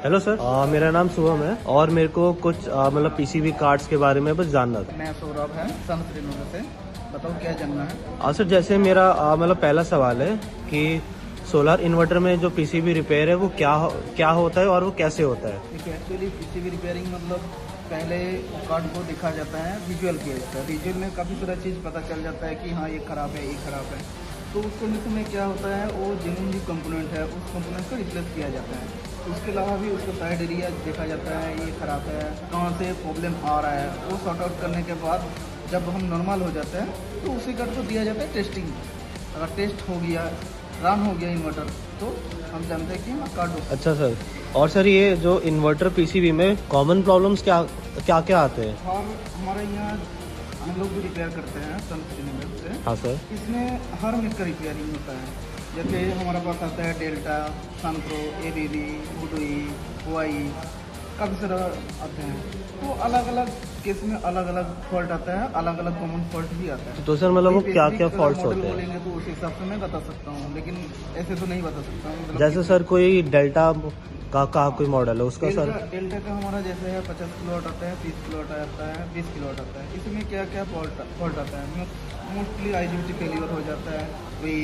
Hello sir, मेरा नाम शुभम है और मेरे को कुछ मतलब पीसीबी कार्ड्स के बारे में बस जानना था। मैं सौरभ है सन श्रीनगर से। बताओ क्या जानना है। सर जैसे मेरा मतलब पहला सवाल है कि सोलर इन्वर्टर में जो पीसीबी रिपेयर है वो क्या होता है और वो कैसे होता है। देखिए एक्चुअली पीसीबी रिपेयरिंग मतलब पहले कार्ड को देखा जाता है, विजुअल किया जाता है। विजुअल में काफ़ी सारा चीज़ पता चल जाता है कि हाँ ये ख़राब है, ये ख़राब है। तो उस कंडीशन में क्या होता है, वो जेन्युइन जो कंपोनेंट है उस कंपोनेंट को रिप्लेस किया जाता है। उसके अलावा भी उसका साइड एरिया देखा जाता है, ये ख़राब है, कहाँ से प्रॉब्लम आ रहा है, वो सॉर्ट आउट करने के बाद जब हम नॉर्मल हो जाते हैं तो उसी कार्ड को दिया जाता है टेस्टिंग। अगर टेस्ट हो गया, रन हो गया इन्वर्टर, तो हम जानते हैं कि हाँ कार्ड हो। अच्छा सर, और सर ये जो इन्वर्टर पीसीबी में कॉमन प्रॉब्लम्स क्या क्या आते हैं। और हमारे यहाँ हम लोग भी रिपेयर करते हैं सन श्रीनगर से। हाँ सर। इसमें हर मिनट का रिपेयरिंग होता है। जैसे हमारे पास आता है डेल्टा, सनप्रो, एबीबी, वुडुई, वाई, काफ़ी सारा आते हैं। तो अलग अलग केस में अलग अलग फॉल्ट आता है, अलग अलग कॉमन फॉल्ट भी आता है। तो सर मतलब वो क्या क्या फॉल्ट्स मॉडल होते हैं। बोलेंगे तो उस हिसाब से मैं बता सकता हूँ, लेकिन ऐसे तो नहीं बता सकता हूँ। मतलब जैसे सर कोई डेल्टा का कोई मॉडल है उसका सर। डेल्टा का हमारा जैसे है 50 किलोवाट आता है, 30 किलोवाट आता है, 20 किलोवाट आता है। इसमें क्या क्या फॉल्ट आता है। मोस्टली आईजीबीटी फेलियर हो जाता है, कोई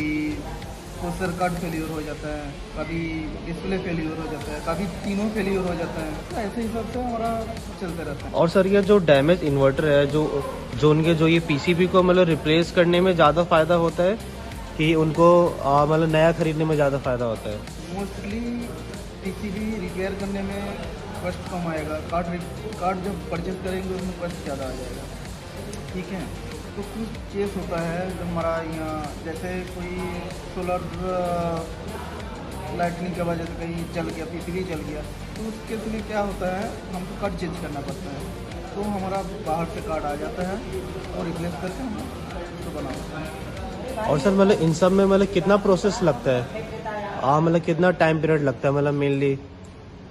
प्रोसेसर कार्ड फेलियर हो जाता है, कभी डिस्प्ले फेलियर हो जाता है, कभी तीनों फेलियर हो जाता है। तो ऐसे हिसाब से हमारा चलता रहता है। और सर ये जो डैमेज इन्वर्टर है जो उनके जो ये पीसीबी को मतलब रिप्लेस करने में ज़्यादा फायदा होता है कि उनको मतलब नया खरीदने में ज़्यादा फायदा होता है। मोस्टली पीसीबी रिपेयर करने में कॉस्ट कम आएगा। कार्ड जब परचेज करेंगे उसमें कॉस्ट ज़्यादा आ जाएगा। ठीक है, तो कुछ केस होता है जो हमारा यहाँ जैसे कोई सोलर लाइटनिंग के वजह से कहीं जल गया, पीसीबी जल गया, तो उस केस में क्या होता है, हमको कार्ड चेंज करना पड़ता है। तो हमारा बाहर से कार्ड आ जाता है और रिप्लेस करके हम उसको बनाते हैं। और सर मतलब इन सब में मतलब कितना प्रोसेस लगता है, मतलब कितना टाइम पीरियड लगता है मतलब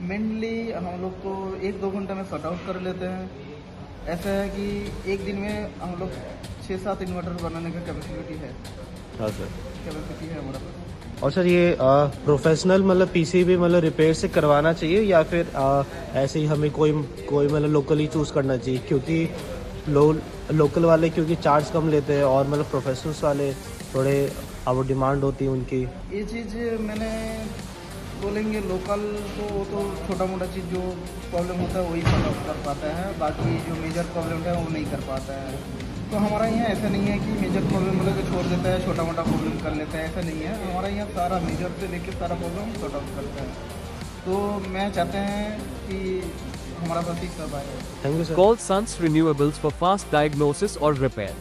मेनली हम लोग तो 1-2 घंटा में सॉर्ट आउट कर लेते हैं। ऐसा है कि एक दिन में हम लोग 6-7 इन्वर्टर बनाने का कैपेसिटी है। हाँ सर। कैपेसिटी है हमारा पास। और सर ये प्रोफेशनल मतलब पीसीबी मतलब रिपेयर से करवाना चाहिए या फिर ऐसे ही हमें कोई मतलब लोकली चूज़ करना चाहिए, क्योंकि लोकल वाले क्योंकि चार्ज कम लेते हैं और मतलब प्रोफेशनल्स वाले थोड़े अब डिमांड होती है उनकी। ये चीज़ मैंने बोलेंगे लोकल तो छोटा मोटा चीज़ जो प्रॉब्लम होता है वही सॉल्व आउट कर पाता है, बाकी जो मेजर प्रॉब्लम है वो नहीं कर पाता है। तो हमारा यहाँ ऐसा नहीं है कि मेजर प्रॉब्लम बोले तो छोड़ देता है, छोटा मोटा प्रॉब्लम कर लेता है, ऐसा नहीं है। हमारा यहाँ सारा मेजर से लेकर सारा प्रॉब्लम सॉर्ट आउट करता है। तो मैं चाहते हैं कि हमारा पास ही सब आए। Thank you sir. Call Suns Renewables for fast diagnosis or repair.